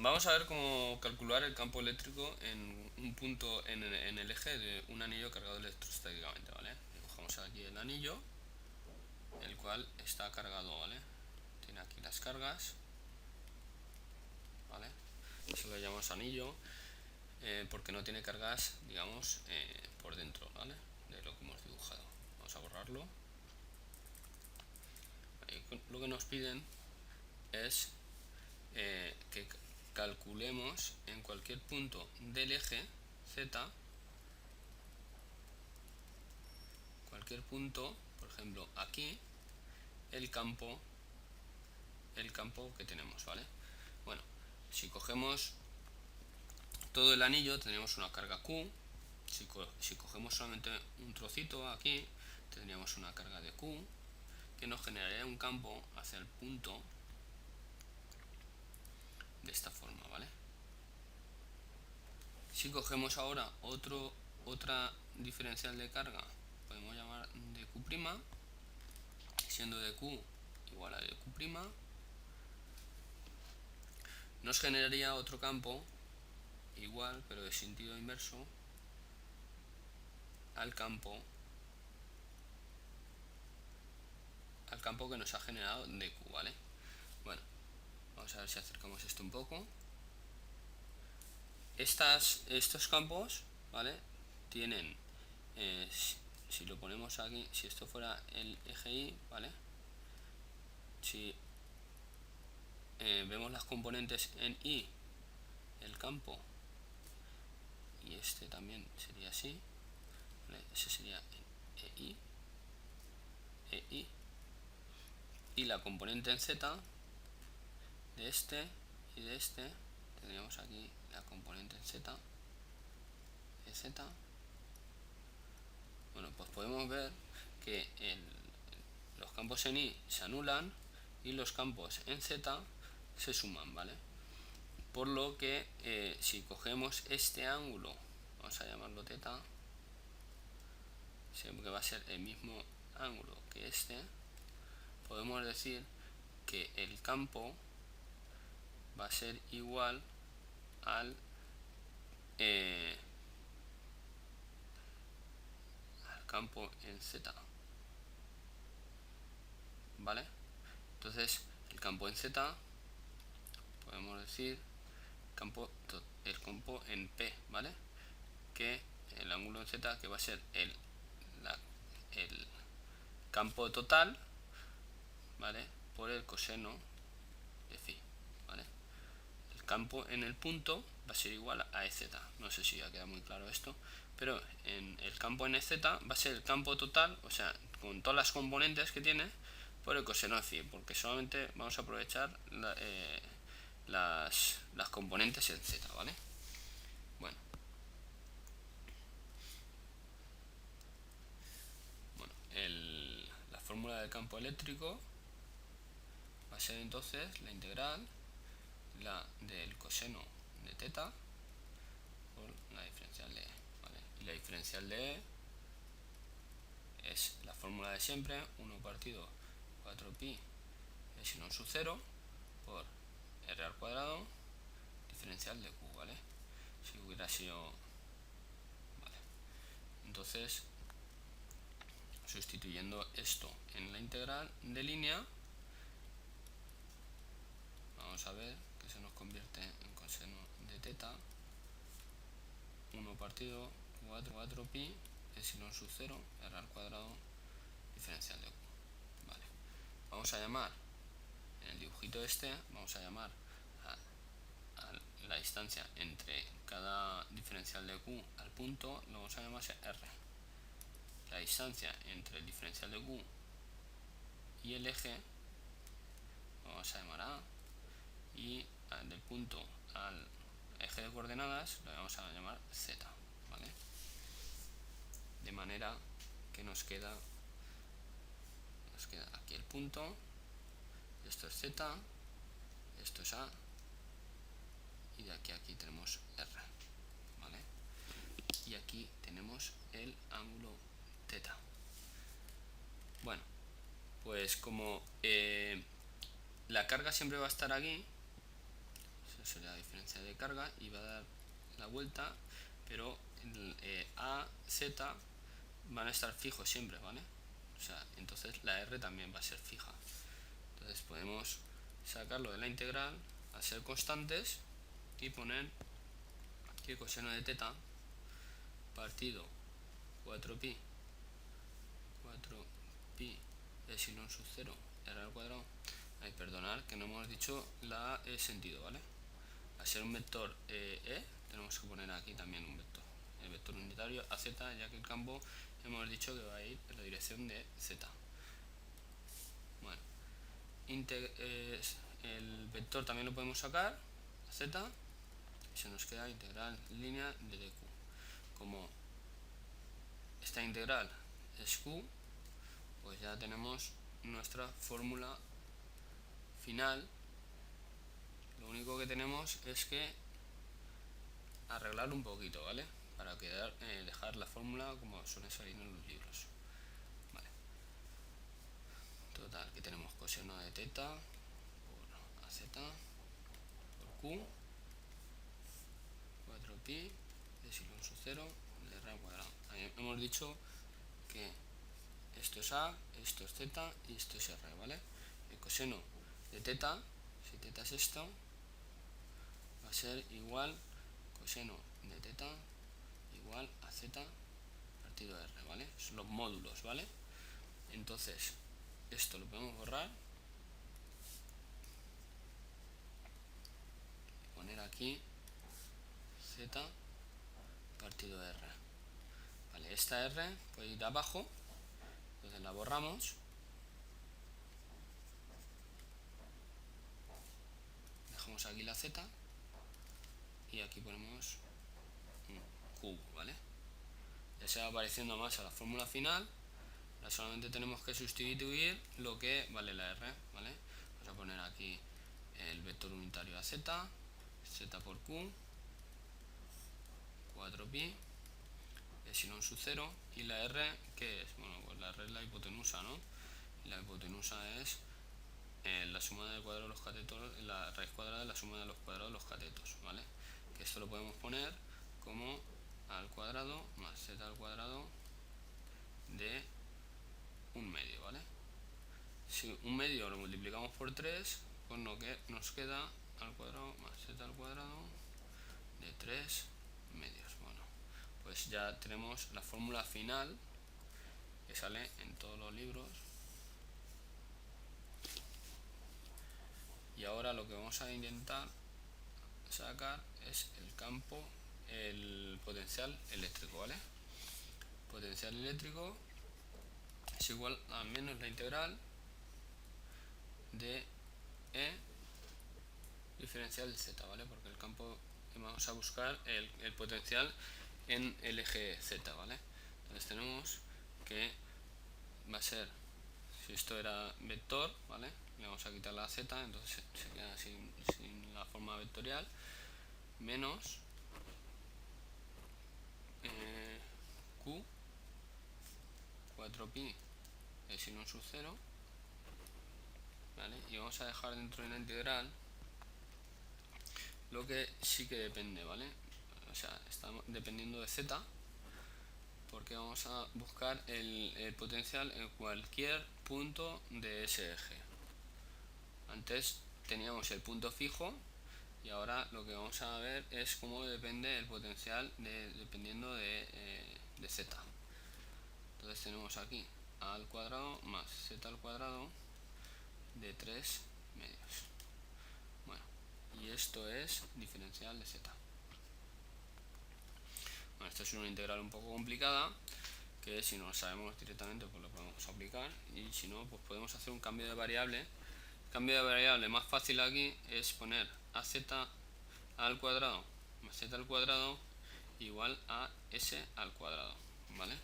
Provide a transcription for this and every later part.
Vamos a ver cómo calcular el campo eléctrico en un punto en el eje de un anillo cargado electrostáticamente, ¿vale? Dibujamos aquí el anillo, el cual está cargado, ¿vale? Tiene aquí las cargas, ¿vale? Eso lo llamamos anillo porque no tiene cargas, digamos, por dentro, ¿vale? De lo que hemos dibujado. Vamos a borrarlo. Lo que nos piden es que calculemos en cualquier punto del eje Z, cualquier punto, por ejemplo aquí, el campo que tenemos, ¿vale? Bueno, si cogemos todo el anillo tendríamos una carga Q. Si cogemos solamente un trocito aquí, tendríamos una carga de Q que nos generaría un campo hacia el punto de esta forma, ¿vale? Si cogemos ahora otra diferencial de carga, podemos llamar de Q', siendo de Q igual a de Q', nos generaría otro campo igual, pero de sentido inverso al campo que nos ha generado de Q, ¿vale? Bueno, vamos a ver si acercamos esto un poco. Estos campos, ¿vale? Tienen, si lo ponemos aquí, si esto fuera el eje Y, ¿vale? Si vemos las componentes en Y, el campo, y este también sería así, ¿vale? Ese sería EI, EI, y la componente en Z de este y de este, tendríamos aquí la componente en Z, de Z. Bueno, pues podemos ver que los campos en Y se anulan y los campos en Z se suman, ¿vale? Por lo que si cogemos este ángulo, vamos a llamarlo θ, que va a ser el mismo ángulo que este, podemos decir que el campo va a ser igual al campo en Z, ¿vale? Entonces el campo en Z podemos decir el campo en P, ¿vale? Que el ángulo en Z, que va a ser el campo total, ¿vale? Por el coseno de phi, ¿vale? El campo en el punto va a ser igual a EZ. No sé si ya queda muy claro esto, pero en el campo en EZ va a ser el campo total, o sea, con todas las componentes que tiene, por el coseno de phi, porque solamente vamos a aprovechar las componentes en Z, ¿vale? Bueno, la fórmula del campo eléctrico va a ser entonces la integral del coseno de θ por la diferencial de E, ¿vale? Y la diferencial de E es la fórmula de siempre, 1 partido 4pi epsilon sub 0 por r al cuadrado diferencial de Q, ¿vale? Si hubiera sido... ¿vale? Entonces, sustituyendo esto en la integral de línea, vamos a ver que se nos convierte en coseno de θ 1 partido 4pi epsilon sub 0 r al cuadrado diferencial de Q, ¿vale? Vamos a llamar, en el dibujito este, vamos a llamar a la distancia entre cada diferencial de Q al punto, lo vamos a llamar R. La distancia entre el diferencial de Q y el eje lo vamos a llamar A, y del punto al eje de coordenadas lo vamos a llamar Z, ¿vale? De manera que nos queda aquí el punto, esto es Z, esto es A, y de aquí a aquí tenemos R, ¿vale? Y aquí tenemos el ángulo θ. Bueno, pues como la carga siempre va a estar aquí, sería la diferencia de carga, y va a dar la vuelta, pero A, Z van a estar fijos siempre, ¿vale? O sea, entonces la R también va a ser fija. Entonces podemos sacarlo de la integral a ser constantes y poner que coseno de teta partido 4pi epsilon sub 0 r al cuadrado. Ay, perdonad que no hemos dicho la sentido, ¿vale? Al ser un vector tenemos que poner aquí también un vector, el vector unitario a z, ya que el campo hemos dicho que va a ir en la dirección de z. Bueno, el vector también lo podemos sacar a z y se nos queda integral línea de dq. Como esta integral es q, pues ya tenemos nuestra fórmula final. Lo único que tenemos es que arreglar un poquito, ¿vale? Para dejar la fórmula como suele salir en los libros. Vale. Total, que tenemos coseno de teta por az por q, 4pi epsilon sub 0 de r al cuadrado. Ahí hemos dicho que esto es a, esto es z y esto es r, ¿vale? El coseno de teta, si teta es esto, va a ser igual coseno de teta igual a z partido de r, ¿vale? Son los módulos, ¿vale? Entonces, esto lo podemos borrar y poner aquí z partido de r. Vale, esta r puede ir abajo, entonces la borramos. Dejamos aquí la z y aquí ponemos un cubo, ¿vale? Ya se va apareciendo más a la fórmula final. Ahora solamente tenemos que sustituir lo que vale la r, ¿vale? Vamos a poner aquí el vector unitario a z, z por q, 4pi epsilon sub 0, y la r, ¿qué es? Bueno, pues la r es la hipotenusa, ¿no? Y la hipotenusa es la suma del cuadrado de los catetos, la raíz cuadrada de la suma de los cuadrados de los catetos, ¿vale? Que esto lo podemos poner como a al cuadrado más z al cuadrado de un medio, ¿vale? Si un medio lo multiplicamos por 3, pues lo que nos queda al cuadrado más z al cuadrado de 3 medios. Bueno, pues ya tenemos la fórmula final que sale en todos los libros. Y ahora lo que vamos a intentar sacar es el campo, el potencial eléctrico, ¿vale? Potencial eléctrico es igual a menos la integral de E diferencial de z, ¿vale? Porque el campo, vamos a buscar el potencial en el eje z, ¿vale? Entonces tenemos que va a ser, si esto era vector, ¿vale? Le vamos a quitar la z, entonces se queda sin la forma vectorial, menos q 4pi epsilon sub 0, ¿vale? Y vamos a dejar dentro de la integral lo que sí que depende, ¿vale? O sea, estamos dependiendo de z, porque vamos a buscar el potencial en cualquier punto de ese eje. Antes teníamos el punto fijo y ahora lo que vamos a ver es cómo depende el potencial dependiendo de z. Entonces tenemos aquí a al cuadrado más z al cuadrado de 3 medios. Bueno, y esto es diferencial de z. Bueno, esta es una integral un poco complicada, que si no lo sabemos directamente pues lo podemos aplicar, y si no pues podemos hacer un cambio de variable. El cambio de variable más fácil aquí es poner a z al cuadrado más z al cuadrado igual a s al cuadrado, ¿vale?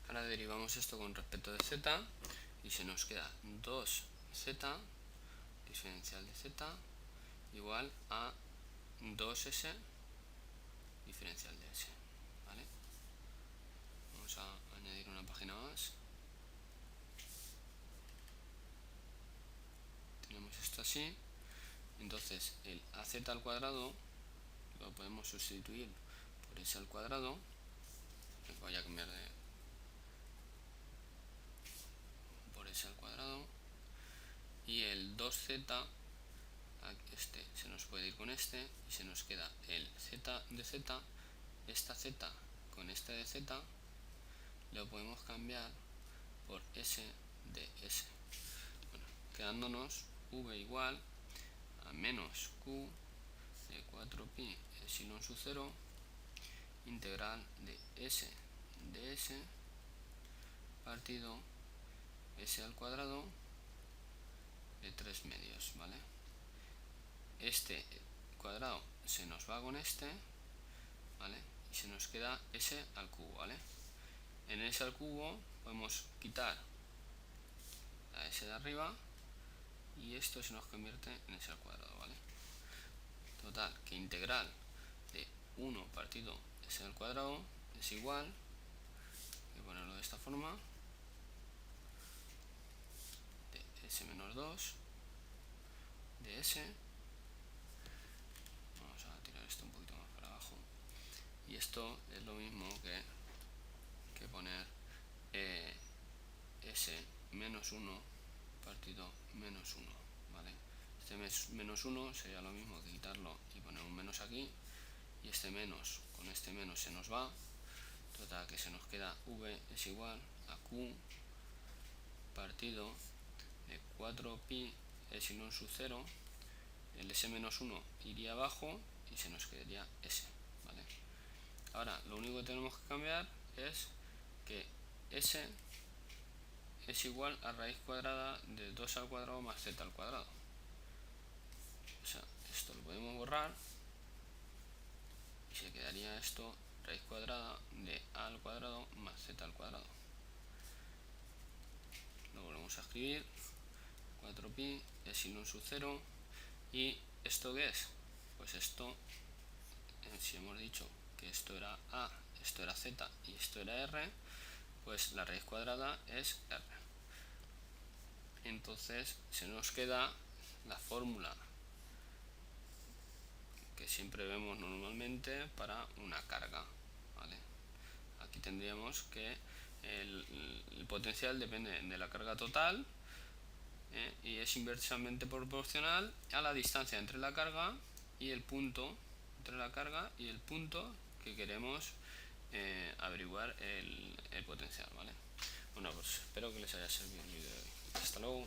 Ahora derivamos esto con respecto de z y se nos queda 2z diferencial de z igual a 2s diferencial de s, ¿vale? Vamos a añadir una página más. Tenemos esto así. Entonces el az al cuadrado lo podemos sustituir por s al cuadrado. Voy a cambiar por s al cuadrado. Y el 2z, este se nos puede ir con este y se nos queda el z de z. Esta z con esta de z lo podemos cambiar por s de s. Bueno, quedándonos v igual a menos q de 4pi epsilon sub 0 integral de s de s partido s al cuadrado de 3 medios, ¿vale? Este cuadrado se nos va con este, ¿vale? Y se nos queda s al cubo, ¿vale? En s al cubo podemos quitar la s de arriba y esto se nos convierte en s al cuadrado, ¿vale? Total, que integral de 1 partido s al cuadrado es igual, voy a ponerlo de esta forma, de s menos 2 de s. Vamos a tirar esto un poquito más para abajo. Y esto es lo mismo que poner s menos 1 partido menos 1, ¿vale? Este menos 1 sería lo mismo que quitarlo y poner un menos aquí, y este menos con este menos se nos va. Total, que se nos queda v es igual a q partido de 4pi epsilon sub 0. El s menos 1 iría abajo y se nos quedaría s, ¿vale? Ahora lo único que tenemos que cambiar es que s es igual a raíz cuadrada de 2 al cuadrado más z al cuadrado. O sea, esto lo podemos borrar y se quedaría esto raíz cuadrada de a al cuadrado más z al cuadrado. Lo volvemos a escribir, 4pi epsilon sub 0. ¿Y esto qué es? Pues esto, si hemos dicho que esto era a, esto era z y esto era r, pues la raíz cuadrada es r. Entonces se nos queda la fórmula que siempre vemos normalmente para una carga, ¿vale? Aquí tendríamos que el potencial depende de la carga total, y es inversamente proporcional a la distancia entre la carga y el punto, entre la carga y el punto que queremos averiguar el potencial, ¿vale? Bueno, pues espero que les haya servido el vídeo de hoy. Hasta luego.